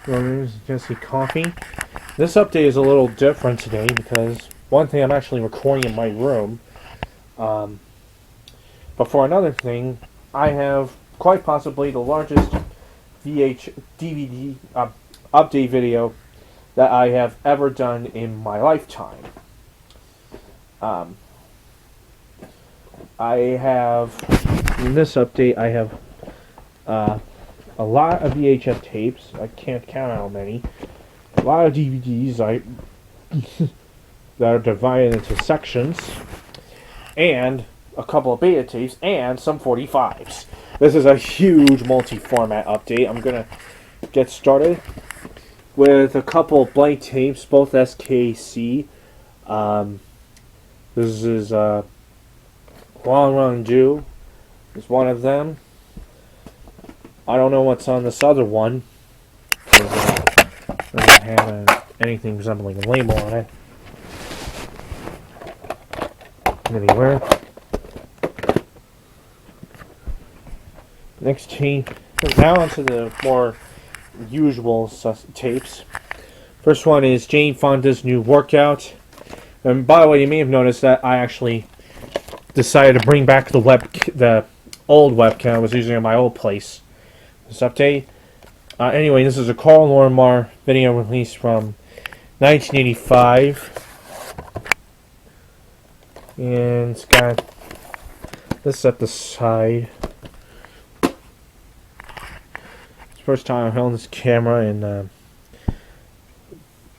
There's Jesse Coffee. This update is a little different today because one thing, I'm actually recording in my room, but for another thing, I have quite possibly the largest DVD update video that I have ever done in my lifetime. I have, in this update, I have a lot of VHS tapes. I can't count how many. A lot of DVDs that are divided into sections, and a couple of beta tapes, and some 45s. This is a huge multi-format update. I'm gonna get started with a couple of blank tapes, both SKC. This is Long Run Do is one of them. I don't know what's on this other one. It doesn't have anything resembling a label on it anywhere. Next tape. Now onto the more usual tapes. First one is Jane Fonda's new workout. And by the way, you may have noticed that I actually decided to bring back the old webcam I was using at my old place. This update. Anyway, this is a Carl Lormar video release from 1985. And it's got this at the side. It's the first time I've held this camera in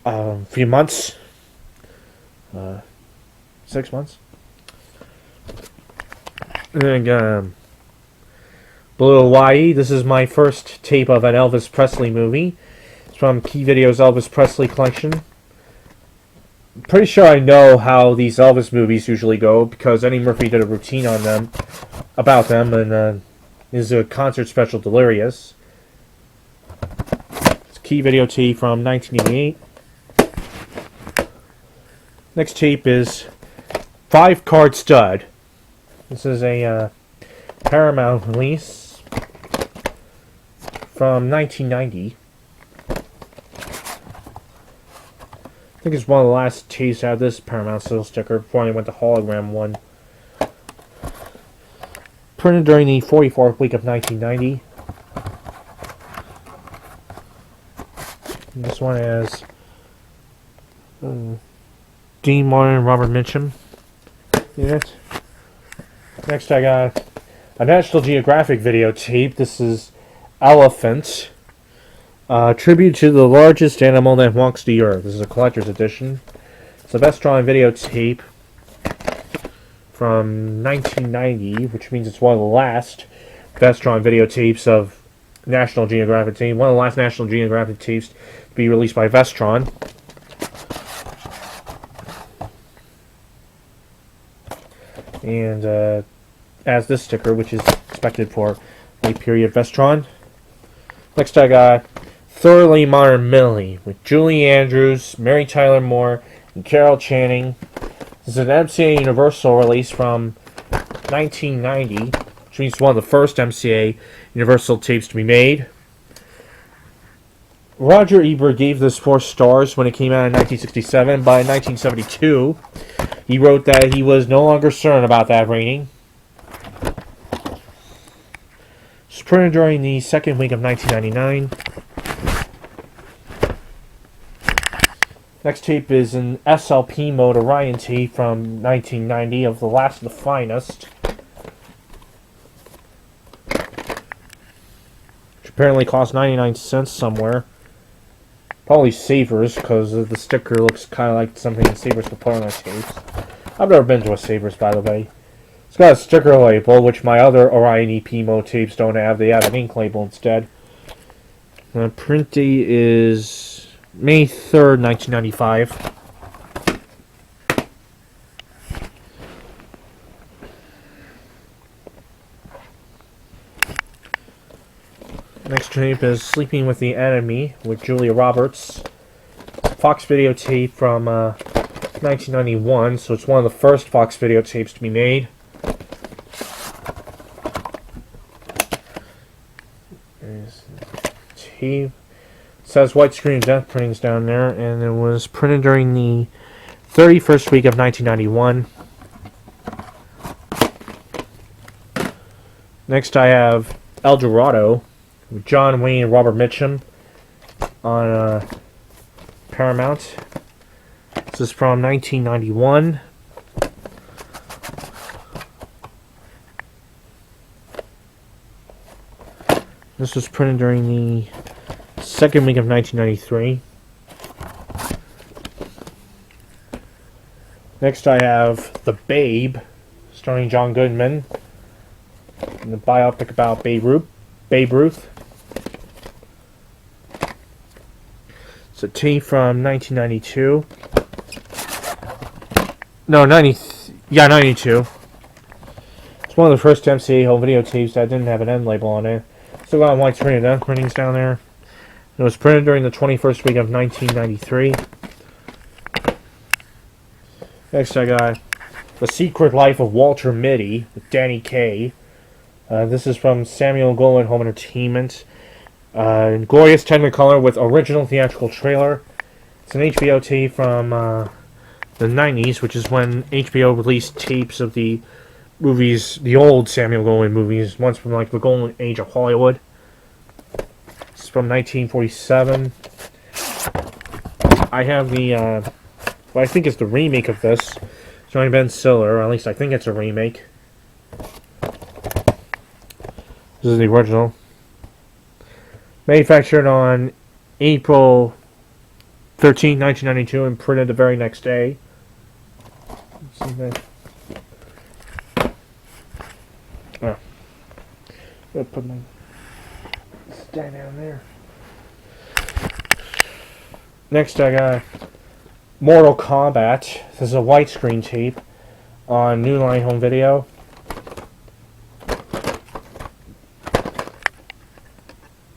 a few months. 6 months. And then got Blue Hawaii. This is my first tape of an Elvis Presley movie. It's from Key Video's Elvis Presley collection. I'm pretty sure I know how these Elvis movies usually go because Eddie Murphy did a routine on them, about them, and this is a concert special, Delirious. It's Key Video tape from 1988. Next tape is 5-Card Stud. This is a Paramount release from 1990. I think it's one of the last tapes out of this Paramount Still sticker before I went to hologram one. Printed during the 44th week of 1990. And this one has Dean Martin and Robert Mitchum in it. Next I got a National Geographic videotape. This is Elephant. Tribute to the largest animal that walks the earth. This is a collector's edition. It's a best drawn videotape from 1990, which means it's one of the last best drawn videotapes of National Geographic tape. One of the last National Geographic tapes to be released by Vestron. And as this sticker, which is expected for late period Vestron. Next I got Thoroughly Modern Millie with Julie Andrews, Mary Tyler Moore, and Carol Channing. This is an MCA Universal release from 1990, which means it's one of the first MCA Universal tapes to be made. Roger Ebert gave this 4 stars when it came out in 1967. By 1972, he wrote that he was no longer certain about that rating. It's printed during the second week of 1999. Next tape is an SLP mode Orion tape from 1990 of The Last of the Finest, which apparently cost 99 cents somewhere. Probably Savers, because the sticker looks kind of like something Savers could put on their tapes. I've never been to a Savers, by the way. It's got a sticker label, which my other Orion EP mode tapes don't have. They have an ink label instead. The print date is May 3rd, 1995. Next tape is Sleeping with the Enemy with Julia Roberts. Fox videotape from 1991, so it's one of the first Fox videotapes to be made. There's the tape. says white screen death printings down there, and it was printed during the 31st week of 1991. Next I have El Dorado with John Wayne and Robert Mitchum on Paramount. This is from 1991. This was printed during the second week of 1993. Next I have The Babe, starring John Goodman, in the biopic about Babe Ruth. It's a tape from 1992. No, 92. It's one of the first MCA home videotapes that didn't have an end label on it. Still got white screen death printings down there. It was printed during the 21st week of 1993. Next I got The Secret Life of Walter Mitty with Danny Kaye. This is from Samuel Goldwyn Home Entertainment. In glorious Technicolor with original theatrical trailer. It's an HBO tape from the 90s, which is when HBO released tapes of the movies, the old Samuel Goldwyn movies, once from like the golden age of Hollywood. It's from 1947. I have the, what I think is the remake of this, starring Ben Stiller, or at least I think it's a remake. This is the original. Manufactured on April 13, 1992, and printed the very next day. Oh. I'll put my stand down there. Next I got Mortal Kombat. This is a widescreen tape on New Line Home Video.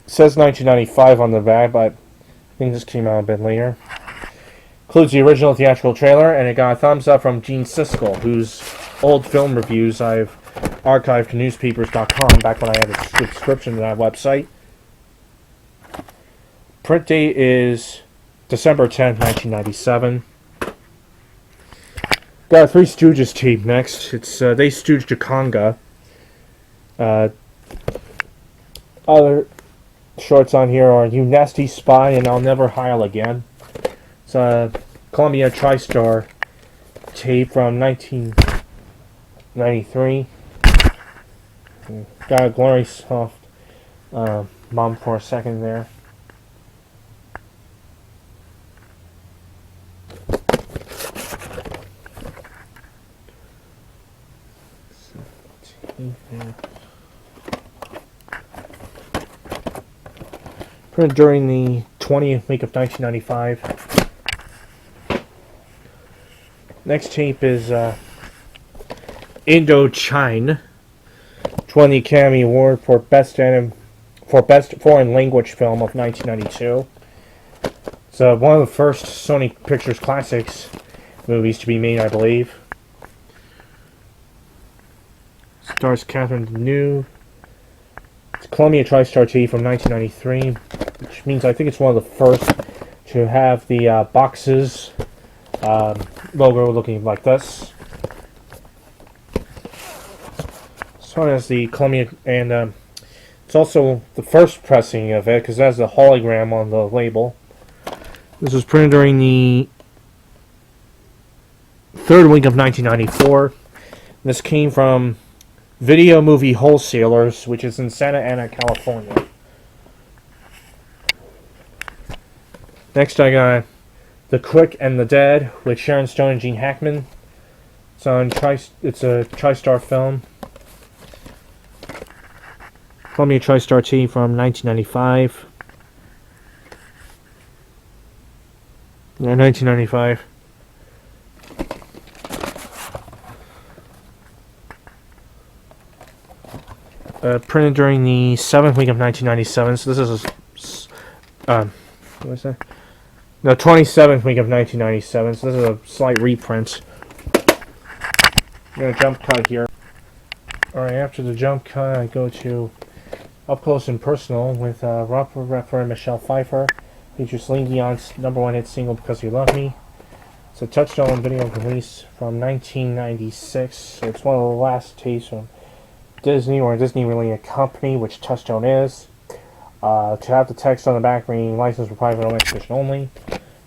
It says 1995 on the back, but I think this came out a bit later. Includes the original theatrical trailer, and it got a thumbs up from Gene Siskel, whose old film reviews I've archived to newspapers.com back when I had a subscription to that website. Print date is December 10th, 1997. Got a Three Stooges tape next. It's They Stooge to Conga. Other shorts on here are You Nasty Spy and I'll Never Heil Again. It's a Columbia TriStar tape from 1993. Got a Glory Soft mom for a second there. Printed during the 20th week of 1995. Next tape is Indochine, which won the Academy Award for Best Foreign Language Film of 1992. It's one of the first Sony Pictures Classics movies to be made, I believe. Stars Catherine Deneuve. It's Columbia TriStar TV from 1993, which means I think it's one of the first to have the boxes logo looking like this. This one has the Columbia, and it's also the first pressing of it because it has the hologram on the label. This was printed during the third week of 1994. This came from Video Movie Wholesalers, which is in Santa Ana, California. Next I got The Quick and the Dead with Sharon Stone and Gene Hackman. It's a TriStar film. Columbia TriStar T from 1995. Yeah, 1995. Printed during the 7th week of 1997. So this is what was that? The 27th week of 1997. So this is a slight reprint. I'm gonna jump cut here. All right, after the jump cut, I go to Up Close and Personal with Robert Redford and Michelle Pfeiffer Features Celine Dion's #1 hit single "Because You Love Me." It's a Touchstone video release from 1996. So it's one of the last tapes from Disney or a Disney-related company, which Touchstone is. To have the text on the back reading "License for private home exhibition only."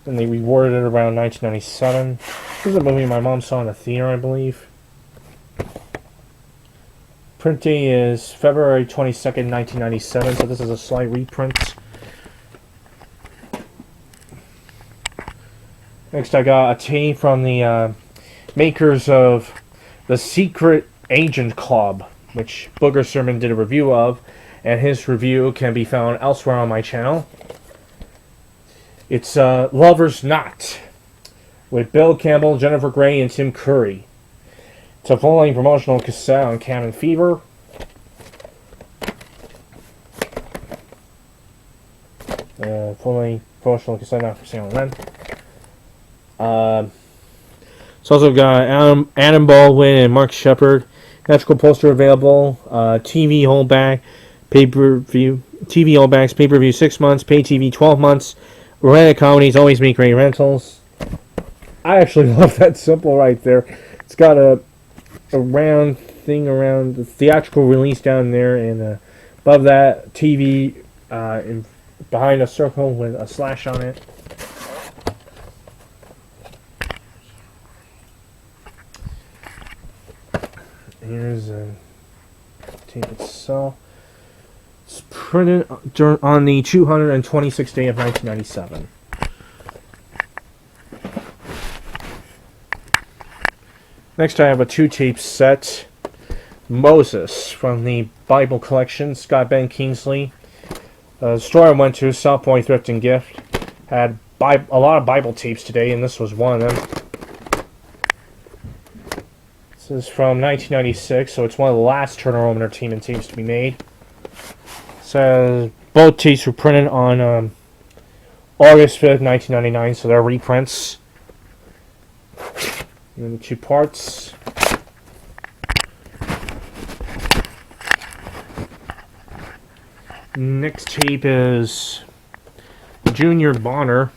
Then they reworded it around 1997. This is a movie my mom saw in the theater, I believe. Print date is February 22nd, 1997, so this is a slight reprint. Next, I got a tape from the makers of The Secret Agent Club, which Booger Sermon did a review of, and his review can be found elsewhere on my channel. It's Lover's Knot, with Bill Campbell, Jennifer Grey, and Tim Curry. It's a full-length promotional cassette on Cabin Fever. Full-length promotional cassette not for sale on rent. It's also got Adam Baldwin and Mark Shepard. Theatrical poster available. TV holdback, pay-per-view. TV holdbacks, pay-per-view 6 months, pay TV 12 months. Romantic comedies always make great rentals. I actually love that symbol right there. It's got a round thing around the theatrical release down there, and above that TV behind a circle with a slash on it. Here's the tape itself. It's printed on the 226th day of 1997. Next, I have a 2-tape set. Moses from the Bible collection, Scott Ben Kingsley. The store I went to, South Point Thrift and Gift, had a lot of Bible tapes today, and this was one of them. This is from 1996, so it's one of the last Turner Home Entertainment tapes to be made. It says both tapes were printed on August 5th, 1999, so they're reprints. In the 2 parts. Next tape is Junior Bonner.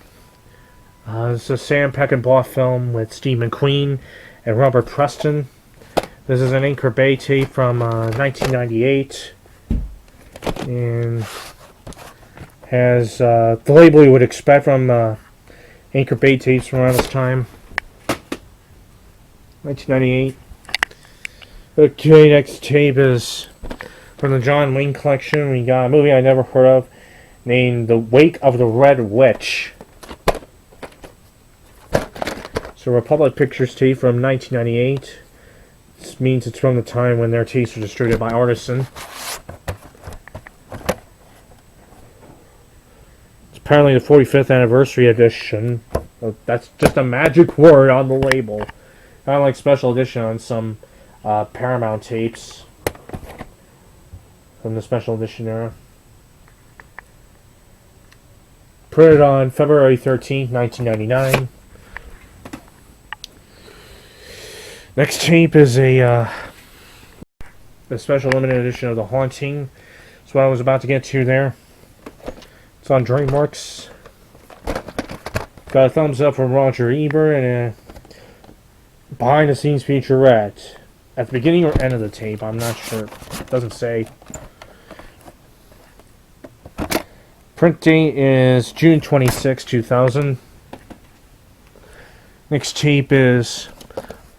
It's a Sam Peckinpah film with Steve McQueen and Robert Preston. This is an Anchor Bay tape from 1998. And has the label you would expect from Anchor Bay tapes from around this time. 1998. Okay, next tape is from the John Wayne collection. We got a movie I never heard of named The Wake of the Red Witch. So Republic Pictures tape from 1998. This means it's from the time when their tapes were distributed by Artisan. It's apparently the 45th anniversary edition. That's just a magic word on the label. Kind of like special edition on some Paramount tapes from the special edition era. Printed on February 13th, 1999. Next tape is a special limited edition of The Haunting. That's what I was about to get to there. It's on DreamWorks. Got a thumbs up from Roger Ebert and a behind the scenes featurette. At the beginning or end of the tape, I'm not sure. It doesn't say. Print date is June 26, 2000. Next tape is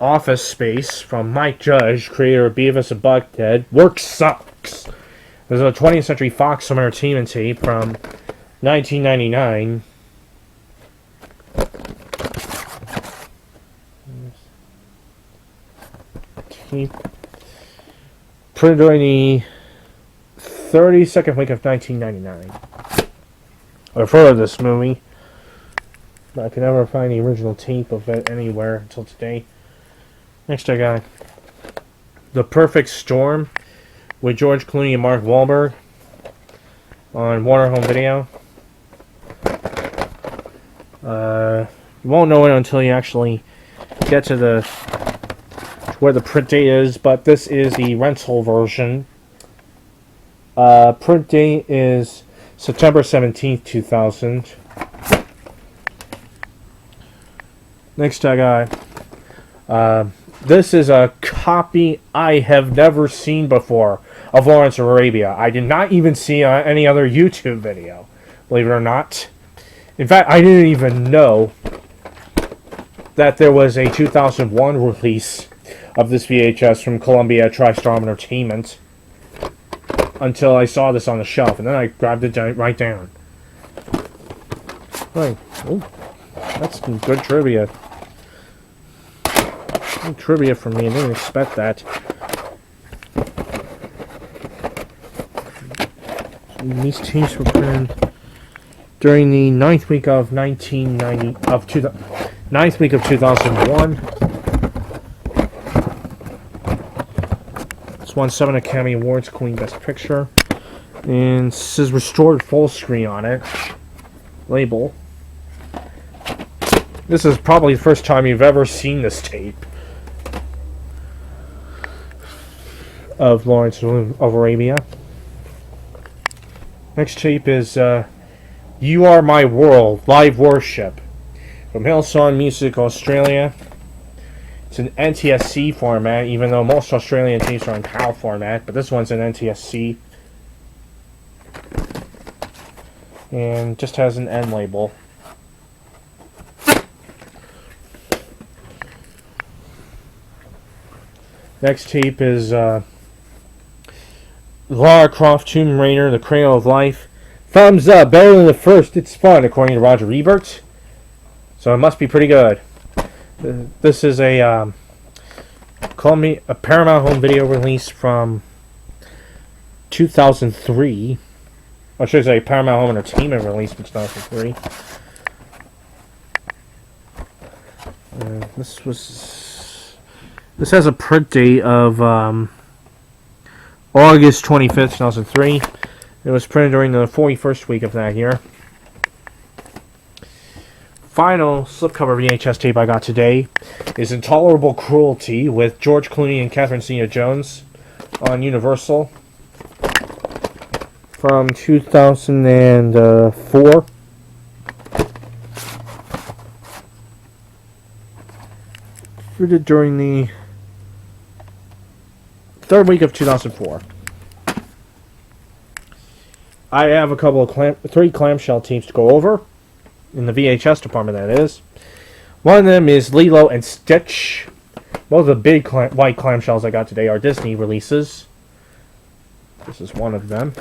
Office Space from Mike Judge, creator of Beavis and Butthead. Work sucks. There's a 20th Century Fox Home Entertainment tape from 1999. Printed during the 32nd week of 1999. I've heard of this movie, but I could never find the original tape of it anywhere until today. Next I got The Perfect Storm with George Clooney and Mark Wahlberg on Warner Home Video. You won't know it until you actually get to where the print date is, but this is the rental version. Print date is September 17th, 2000. Next I got, this is a copy I have never seen before of Lawrence of Arabia. I did not even see any other YouTube video, believe it or not. In fact, I didn't even know that there was a 2001 release of this VHS from Columbia TriStar Entertainment until I saw this on the shelf, and then I grabbed it right down. Right. Oh, that's some good trivia. Good trivia from me. I didn't expect that. These tapes were printed during the 9th week of 9th week of 2001. This won 7 Academy Awards, including Best Picture. And this is restored full screen on it. Label. This is probably the first time you've ever seen this tape of Lawrence of Arabia. Next tape is You Are My World, Live Worship, from Hillsong Music Australia. It's an NTSC format, even though most Australian tapes are in PAL format, but this one's an NTSC. And just has an N label. Next tape is Lara Croft, Tomb Raider, The Cradle of Life. Thumbs up, better than the first, it's fun, according to Roger Ebert. So it must be pretty good. This is a Paramount Home Video release from 2003. I should say Paramount Home Entertainment release from 2003. This has a print date of August 25th, 2003. It was printed during the 41st week of that year. Final slipcover VHS tape I got today is Intolerable Cruelty with George Clooney and Catherine Zeta-Jones on Universal from 2004. Printed during the 3rd week of 2004. I have a couple of 3 clamshell tapes to go over. In the VHS department, that is. One of them is Lilo and Stitch. Both of the big white clamshells I got today are Disney releases. This is one of them.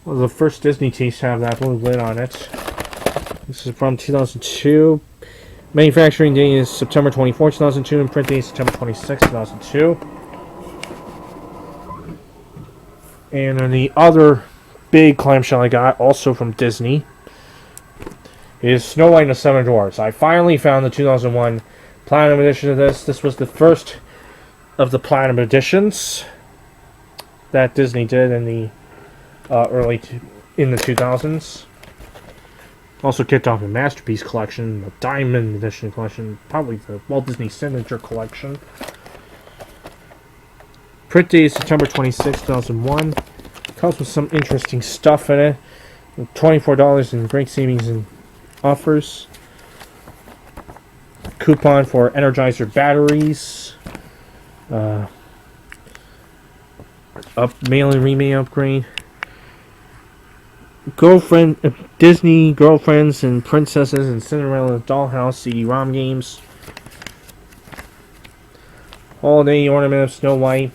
One of the first Disney tapes to have that blue lid on it. This is from 2002. Manufacturing date is September 24, 2002, and print date is September 26, 2002. And then the other big clamshell I got, also from Disney, is Snow White and the Seven Dwarfs. I finally found the 2001 Platinum edition of this. This was the first of the Platinum editions that Disney did in the in the 2000s. Also kicked off a Masterpiece collection, the Diamond Edition collection, probably the Walt Disney Signature collection. Print date is September 26, 2001. Comes with some interesting stuff in it. $24 in great savings and offers. Coupon for Energizer batteries. Mail and remail upgrade. Disney Girlfriends and Princesses and Cinderella Dollhouse CD-ROM games. Holiday ornament of Snow White.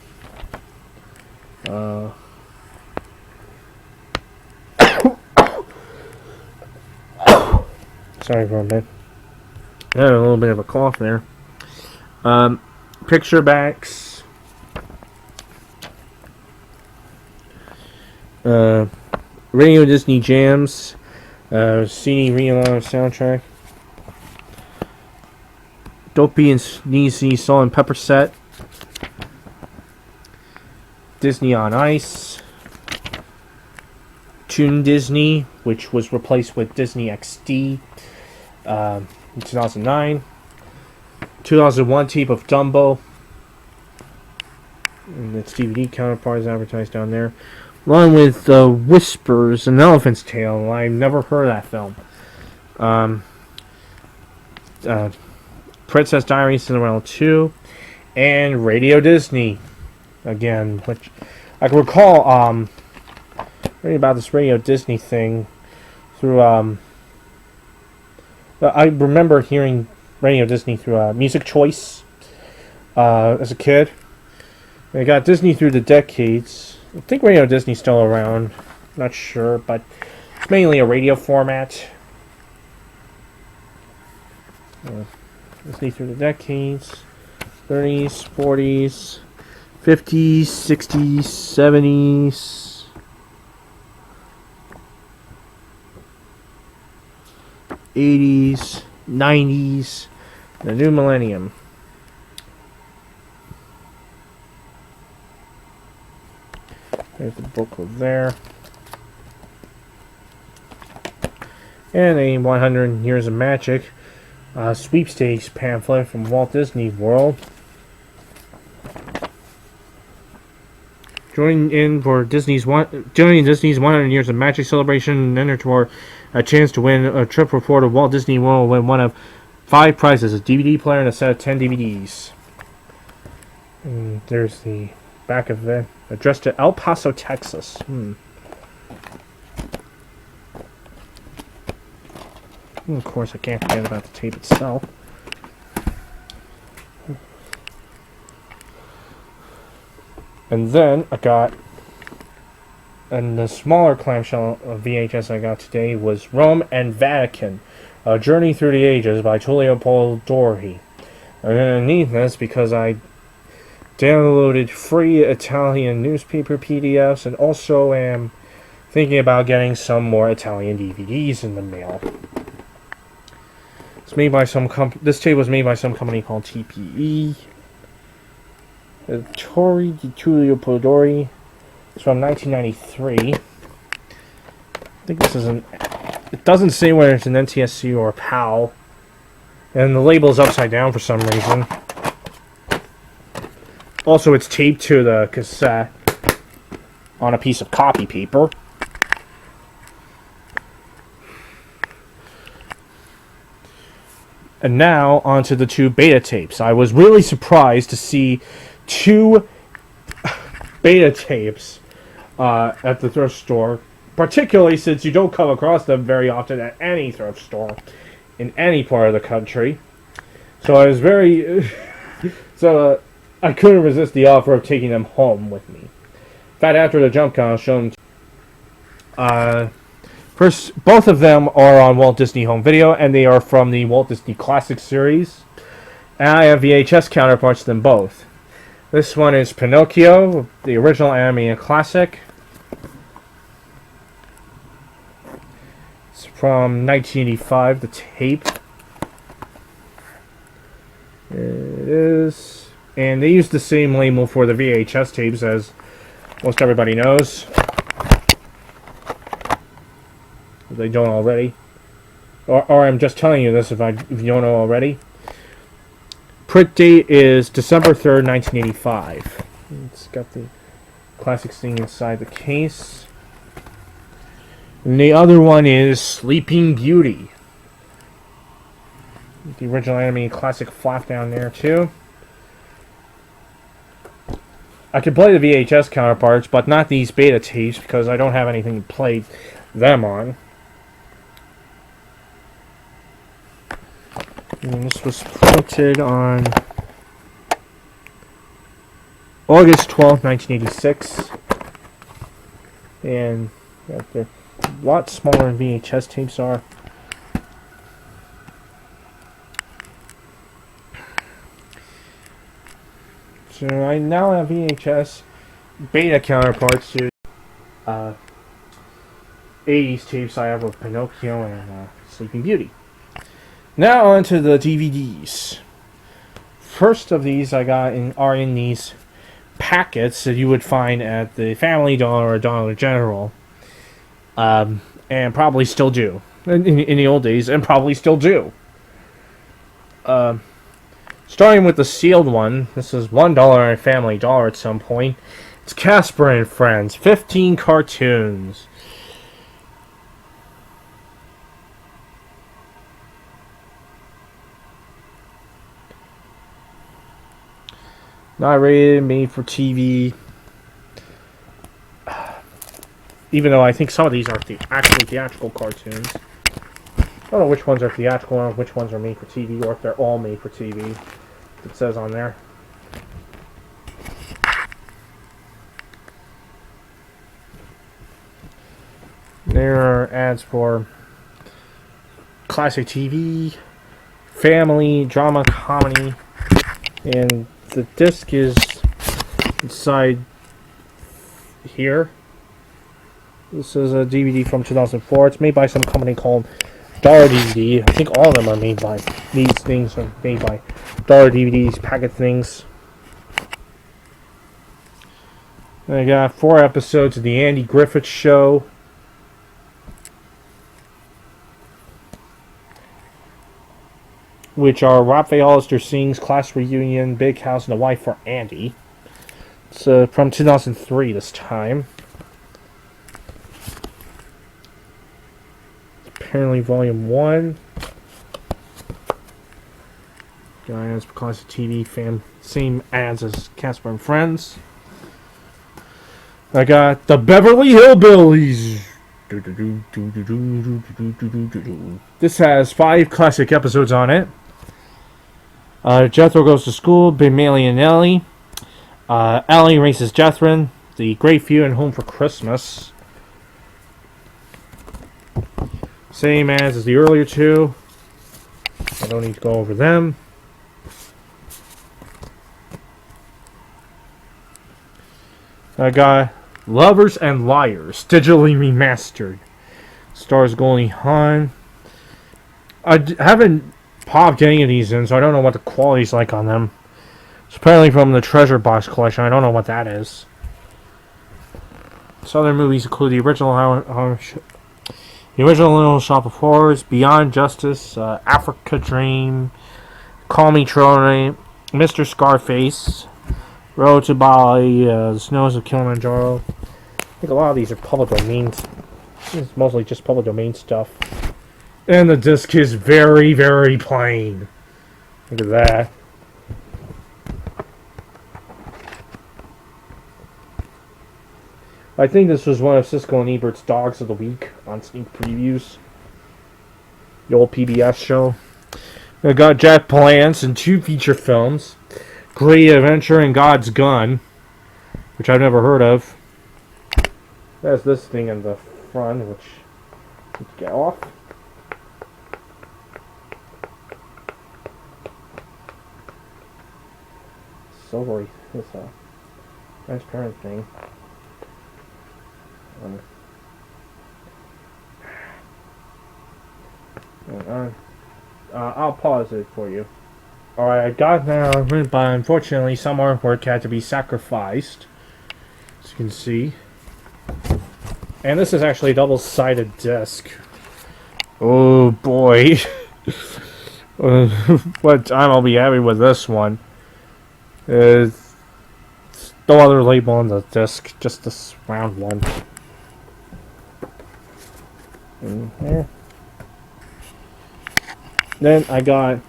Sorry for a minute. I had a little bit of a cough there. Picture backs. Radio Disney Jams. CD Real soundtrack. Dopey and Sneezy Salt and Pepper set. Disney on Ice. Toon Disney, which was replaced with Disney XD in 2009. 2001 tape of Dumbo. And its DVD counterpart is advertised down there. along with Whispers, An Elephant's Tale. I've never heard of that film. Princess Diaries, Cinderella 2, and Radio Disney. Again, which I can recall reading about this Radio Disney thing through I remember hearing Radio Disney through Music Choice as a kid. I got Disney through the decades. I think Radio Disney's still around. Not sure, but it's mainly a radio format. Disney through the decades. 30s, 40s, 50s, 60s, 70s. 80s, 90s, the new millennium. There's the booklet there. And a 100 Years of Magic sweepstakes pamphlet from Walt Disney World. Joining Disney's 100 Years of Magic celebration and enter for a chance to win a trip report to Walt Disney World. Win one of 5 prizes: a DVD player and a set of 10 DVDs. And there's the back of it, addressed to El Paso, Texas. And of course, I can't forget about the tape itself. And then I got, and the smaller clamshell of VHS I got today was Rome and Vatican, A Journey Through the Ages by Tullio Polidori. I'm going to need this because I downloaded free Italian newspaper PDFs and also am thinking about getting some more Italian DVDs in the mail. It's made by this tape was made by some company called TPE. Tori di Tullio Polidori. It's from 1993. I think this is it doesn't say whether it's an NTSC or a PAL. And the label is upside down for some reason. Also, it's taped to the cassette on a piece of copy paper. And now, onto the 2 beta tapes. I was really surprised to see 2 beta tapes at the thrift store, particularly since you don't come across them very often at any thrift store in any part of the country. So I was very... I couldn't resist the offer of taking them home with me. In fact, after the jump count, I'll show them. First, both of them are on Walt Disney Home Video, and they are from the Walt Disney Classic series. And I have VHS counterparts to them both. This one is Pinocchio, the original animated classic. It's from 1985, the tape. It is. And they use the same label for the VHS tapes as most everybody knows. If they don't already. Or I'm just telling you this if you don't know already. Print date is December 3rd, 1985. It's got the classic thing inside the case. And the other one is Sleeping Beauty. The original animated classic flap down there too. I can play the VHS counterparts, but not these beta tapes because I don't have anything to play them on. And this was printed on August 12th, 1986. And they're a lot smaller than VHS tapes are. So I now have VHS beta counterparts to 80s tapes I have of Pinocchio and Sleeping Beauty. Now onto the DVDs. First of these I got are in these packets that you would find at the Family Dollar or Dollar General. And probably still do. In the old days, and probably still do. Starting with the sealed one, this is $1 at Family Dollar at some point, It's Casper and Friends, 15 cartoons. Not rated, made for TV. Even though I think some of these are actually theatrical cartoons. I don't know which ones are theatrical and which ones are made for TV, or if they're all made for TV. It says on there. There are ads for classic TV, family, drama, comedy, and the disc is inside here. This is a DVD from 2004. It's made by some company called Dollar DVD. I think all of them are made by these things are made by Dollar DVDs, packet things. And I got 4 episodes of the Andy Griffith Show. Which are Raphael Hollister Sings, Class Reunion, Big House, and a Wife for Andy. It's from 2003 this time. Apparently Volume 1. Guys, Classic TV fan, same ads as Casper and Friends. I got the Beverly Hillbillies. This has 5 classic episodes on it. Jethro Goes to School, Big Millie and Ellie. Ellie Races Jethro. The Great Few and Home for Christmas. Same as the earlier 2. I don't need to go over them. I got Lovers and Liars, digitally remastered. Stars Goldie Hawn. I haven't popped any of these in, so I don't know what the quality's like on them. It's apparently from the Treasure Box collection. I don't know what that is. Some other movies include the original Little Shop of Horrors, Beyond Justice, Africa Dream, Call Me Troy, Mr. Scarface, Road to Bali, The Snows of Kilimanjaro. I think a lot of these are public domain. It's mostly just public domain stuff. And the disc is very, very plain. Look at that. I think this was one of Siskel and Ebert's Dogs of the Week on sneak previews. The old PBS show. I got Jack Palance and 2 feature films. Great Adventure and God's Gun, which I've never heard of. There's this thing in the front, which let's get off. Silvery, it's a transparent thing. I'll pause it for you. Alright, I got now, but unfortunately some artwork had to be sacrificed, as you can see. And this is actually a double-sided disc. Oh boy. What time I'll be having with this one is no other label on the disc, just this round one. Then I got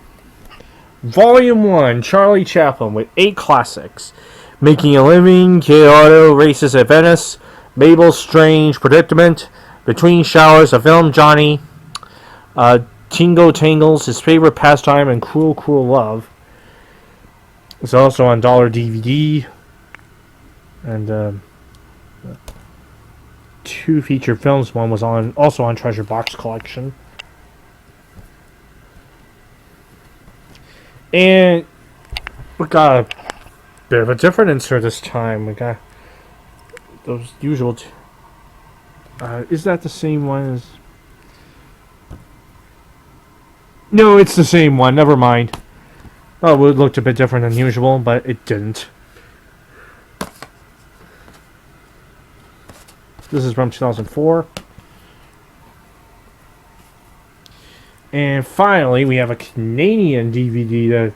Volume 1, Charlie Chaplin, with 8 classics. Making a Living, Kid Auto, Races at Venice, Mabel's Strange Predicament, Between Showers, A Film Johnny, Tingo Tangles, His Favorite Pastime, and Cruel, Cruel Love. It's also on Dollar DVD. And 2 feature films. One was also on Treasure Box Collection. And we got a bit of a different insert this time. We got those usual. Is that the same one as? No, it's the same one. Never mind. Oh, it looked a bit different than usual, but it didn't. This is from 2004. And finally, we have a Canadian DVD that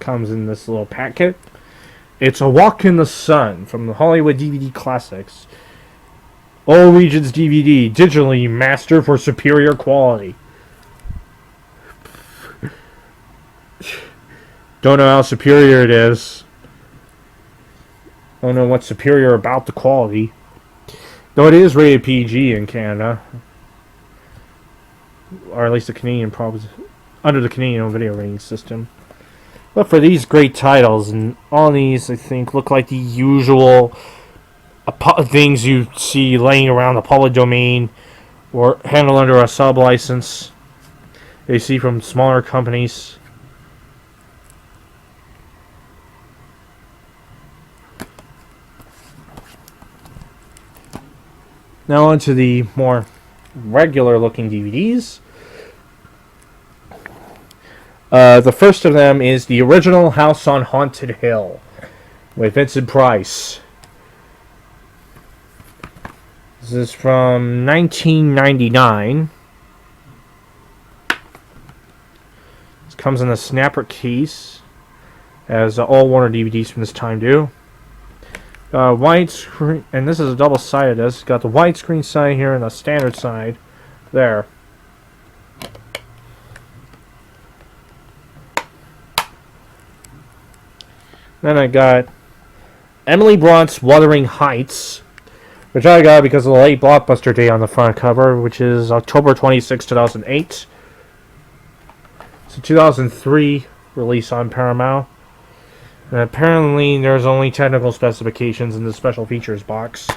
comes in this little packet. It's A Walk in the Sun from the Hollywood DVD Classics. All Regions DVD, digitally mastered for superior quality. Don't know how superior it is. Don't know what's superior about the quality. Though it is rated PG in Canada. Or at least the Canadian probably under the Canadian video rating system. But for these great titles, and all these I think look like the usual things you see laying around the public domain or handled under a sub license they see from smaller companies. Now on to the more regular looking DVDs. The first of them is the original House on Haunted Hill with Vincent Price. This is from 1999. This comes in a snapper case, as all Warner DVDs from this time do. Widescreen, and this is a double-sided disc. It's got the widescreen side here and the standard side there. Then I got Emily Blunt's Wuthering Heights, which I got because of the late blockbuster date on the front cover, which is October 26, 2008. It's a 2003 release on Paramount. And apparently there's only technical specifications in the special features box.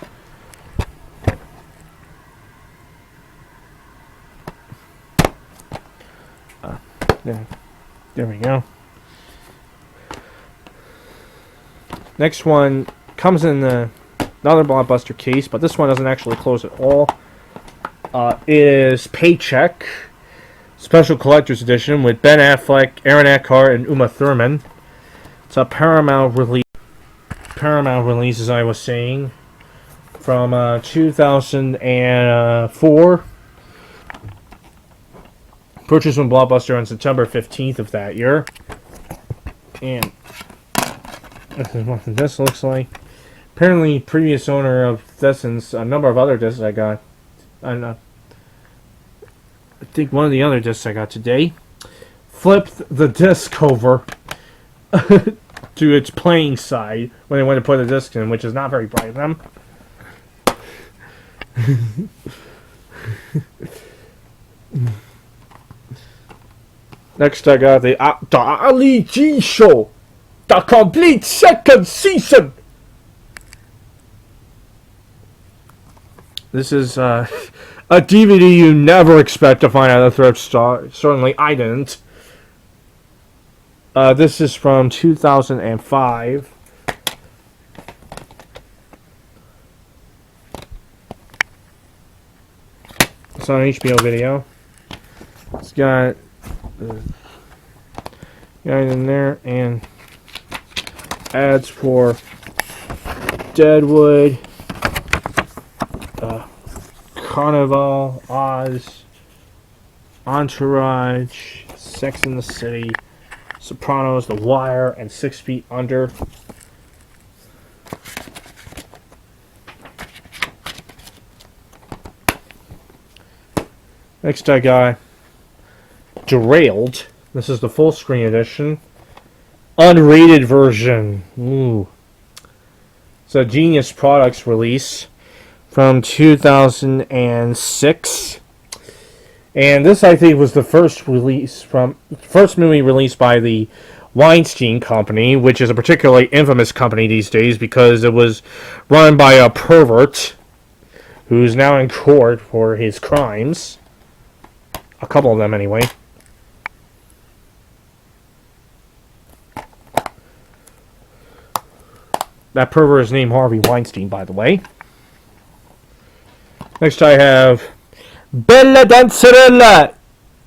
There we go. Next one comes in another blockbuster case, but this one doesn't actually close at all. Is Paycheck Special Collector's Edition with Ben Affleck, Aaron Eckhart, and Uma Thurman. It's a Paramount release. Paramount release, as I was saying, from 2004. Purchased from Blockbuster on September 15th of that year. And this is what this looks like. Apparently, previous owner of this and a number of other discs I got. I think one of the other discs I got today flipped the disc over to its playing side when they went to put the disc in, which is not very bright of them. Next, I got the Ali G Show, the complete second season. This is a DVD you never expect to find at a thrift store. Certainly, I didn't. This is from 2005. It's on HBO Video. It's got guide in there and ads for Deadwood, Carnival, Oz, Entourage, Sex and the City, Sopranos, The Wire, and 6 Feet Under. Next I got Derailed. This is the full screen edition. Unrated version. Ooh. It's a Genius Products release from 2006. And this, I think, was the first movie released by the Weinstein Company, which is a particularly infamous company these days because it was run by a pervert who's now in court for his crimes. A couple of them, anyway. That pervert is named Harvey Weinstein, by the way. Next I have Bella Dancerella,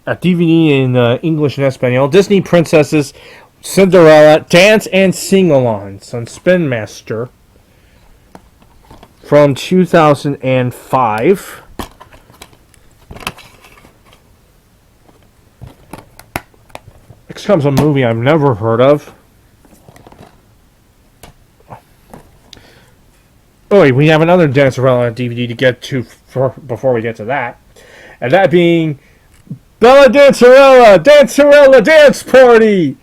a DVD in English and Espanol. Disney Princesses Cinderella Dance and Sing-Alongs on Spin Master from 2005. Next comes a movie I've never heard of. Oh wait, we have another Dancerella DVD to get to before we get to that. And that being Bella Dancerella Dance Party!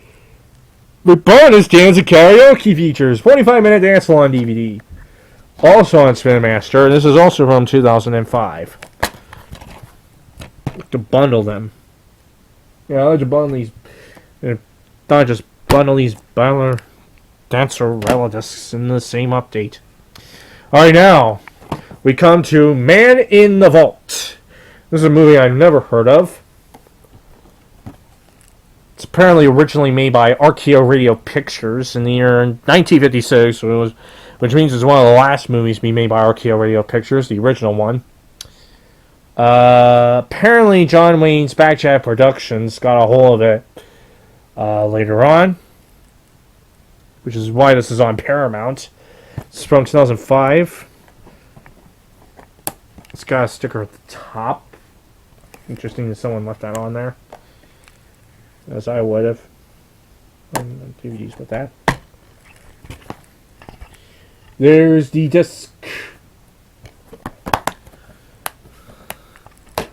With bonus dance and karaoke features. 45-minute dance on DVD. Also on Spin Master. This is also from 2005. To bundle them. Yeah, I like to bundle these. Not just bundle these Bella Dancerella discs in the same update. Alright, now we come to Man in the Vault. This is a movie I've never heard of. It's apparently originally made by RKO Radio Pictures in the year 1956, which means it's one of the last movies to be made by RKO Radio Pictures, the original one. Apparently, John Wayne's Backchat Productions got a hold of it later on, which is why this is on Paramount. It's from 2005. It's got a sticker at the top. Interesting that someone left that on there. As I would have. On DVDs with that. There's the disc. It's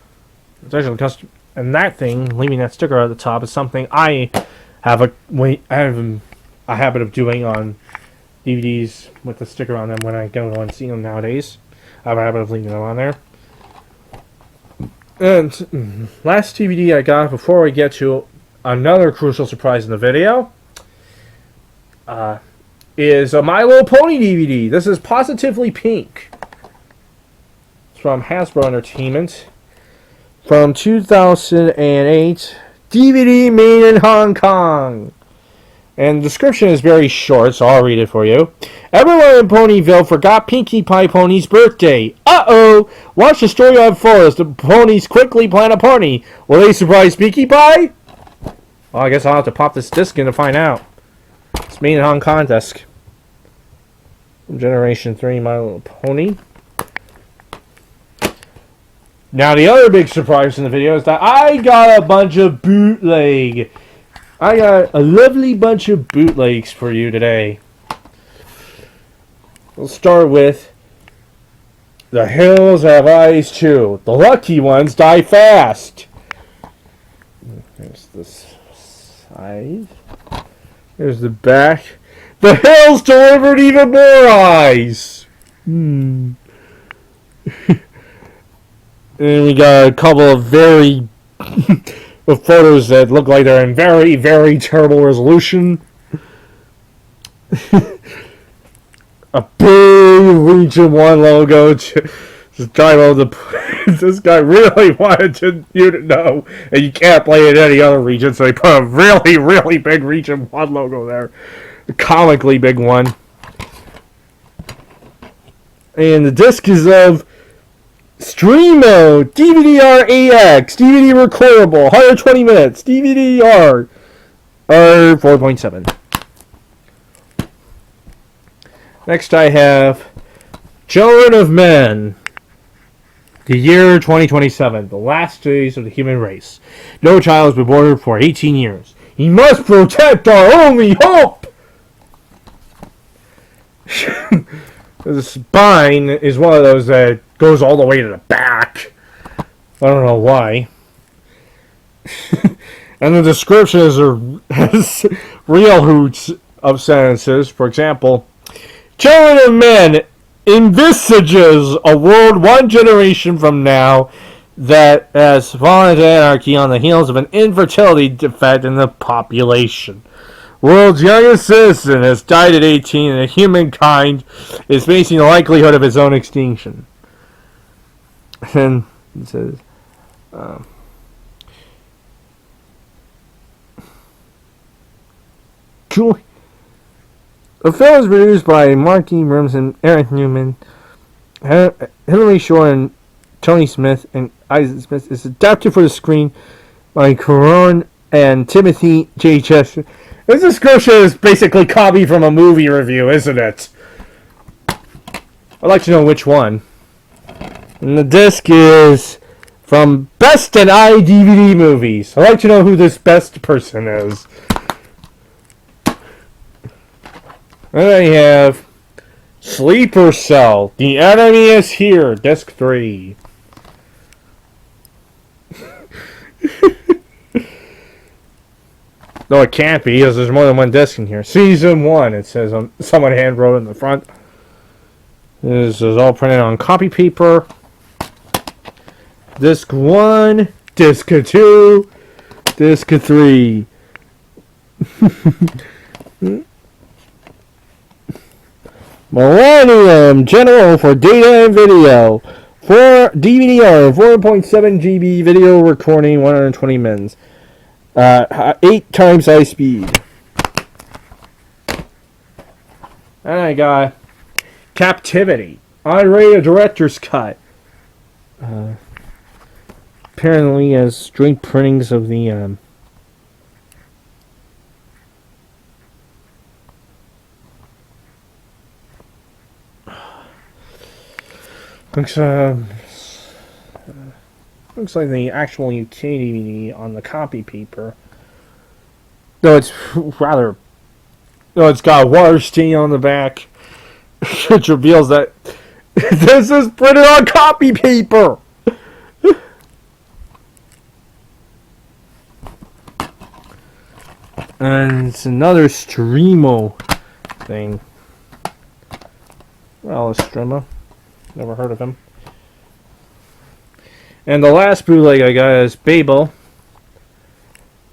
actually custom. And that thing, leaving that sticker at the top, is something I have a habit of doing on DVDs with the sticker on them when I go and see them nowadays. I have a habit of leaving them on there. And last DVD I got before we get to another crucial surprise in the video is a My Little Pony DVD. This is Positively Pink. It's from Hasbro Entertainment. From 2008. DVD made in Hong Kong. And the description is very short, so I'll read it for you. Everyone in Ponyville forgot Pinkie Pie Pony's birthday. Uh-oh! Watch the story unfold as the ponies quickly plan a party. Will they surprise Pinkie Pie? Well, I guess I'll have to pop this disc in to find out. It's made in Hong Kong disc. Generation 3 My Little Pony. Now, the other big surprise in the video is that I got a bunch of bootleg. I got a lovely bunch of bootlegs for you today. We'll start with The Hills Have Eyes Too. The lucky ones die fast. There's this side. There's the back. The Hills delivered even more eyes. And we got a couple of very with photos that look like they're in very, very terrible resolution. A big Region 1 logo. This guy really wanted you to know that you can't play in any other region, so he put a really, really big Region 1 logo there. A comically big one. And the disc is of Streamo, DVD-R AX, DVD recordable, 120 minutes, DVD-R, 4.7. Next I have Children of Men, the year 2027, the last days of the human race. No child has been born for 18 years. He must protect our only hope! The spine is one of those that goes all the way to the back. I don't know why. And the description has real hoots of sentences. For example, Children of Men envisages a world one generation from now that has fallen into anarchy on the heels of an infertility defect in the population. World's youngest citizen has died at 18 and humankind is facing the likelihood of its own extinction. And it says, the film is produced by Mark E. Brimson, Eric Newman, Hilary Shore, and Tony Smith, and Isaac Smith. It's adapted for the screen by Coron and Timothy J. Chester. This description is basically copied from a movie review, isn't it? I'd like to know which one. And the disc is from Best and I DVD Movies. I'd like to know who this best person is. And then I have Sleeper Cell. The enemy is here. Disc 3. No, it can't be, because there's more than one disc in here. Season 1, it says on someone hand wrote in the front. This is all printed on copy paper. Disc 1, Disc 2, Disc 3. Millennium General for data and video. 4 DVD-R, 4.7 GB video recording, 120 mins. 8 times high speed. And I got Captivity. Unrated Director's Cut. Apparently as joint printings of the looks like the actual UK DVD on the copy paper. Though it's rather... Though it's got a water stain on the back. Which reveals that this is printed on copy paper! And it's another Streamo thing. Well, a Streamo. Never heard of him. And the last bootleg I got is Babel.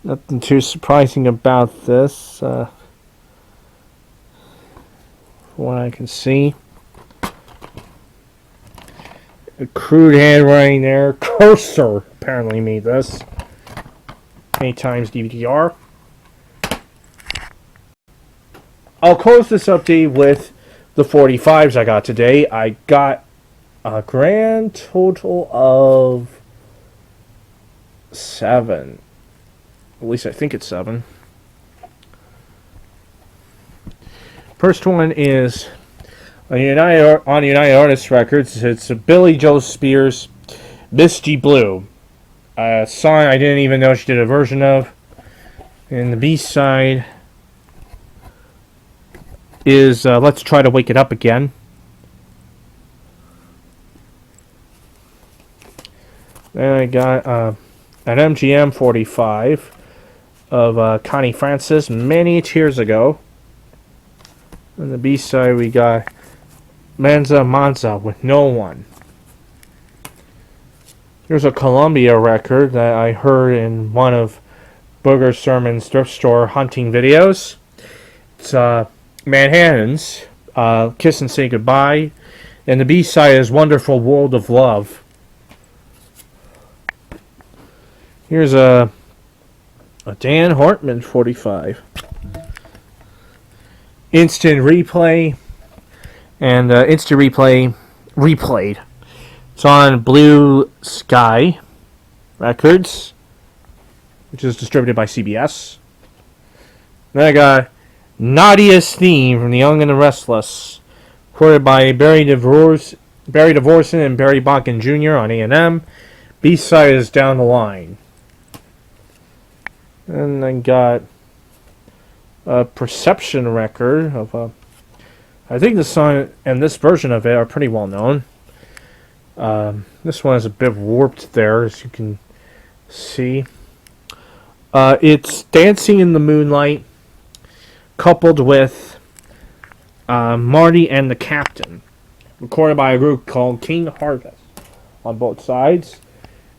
Nothing too surprising about this. From what I can see. A crude handwriting there. Cursor apparently made this. 8 times DVD-R. I'll close this update with the 45s I got today. I got a grand total of 7. At least I think it's 7. First one is on United Artists Records. It's Billy Joe Spears, Misty Blue. A song I didn't even know she did a version of. And the B-side is Let's Try to Wake It Up Again. Then I got an MGM 45 of Connie Francis, Many Tears Ago. On the B-side we got Manza Manza with No One. Here's a Columbia record that I heard in one of Booger Sermon's thrift store hunting videos. It's Manhattan's Kiss and Say Goodbye. And the B-side is Wonderful World of Love. Here's a Dan Hartman 45. Instant Replay. And Instant Replay Replayed. It's on Blue Sky Records, which is distributed by CBS. Then I got Nadia's Theme from The Young and the Restless, recorded by Barry DeVorson and Barry Bonkin Jr. on A&M. B-side is Down the Line. And I got a Perception record of I think the song and this version of it are pretty well known. This one is a bit warped there, as you can see. It's Dancing in the Moonlight, coupled with Marty and the Captain, recorded by a group called King Harvest on both sides.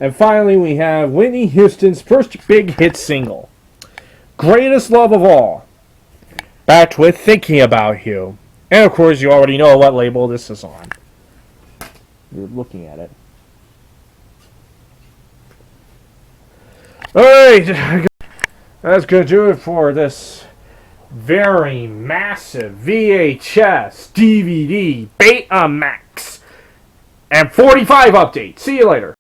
And finally, we have Whitney Houston's first big hit single, Greatest Love of All, backed with Thinking About You. And of course, you already know what label this is on. You're looking at it. Alright, that's going to do it for this very massive VHS, DVD, Betamax, and 45 update. See you later.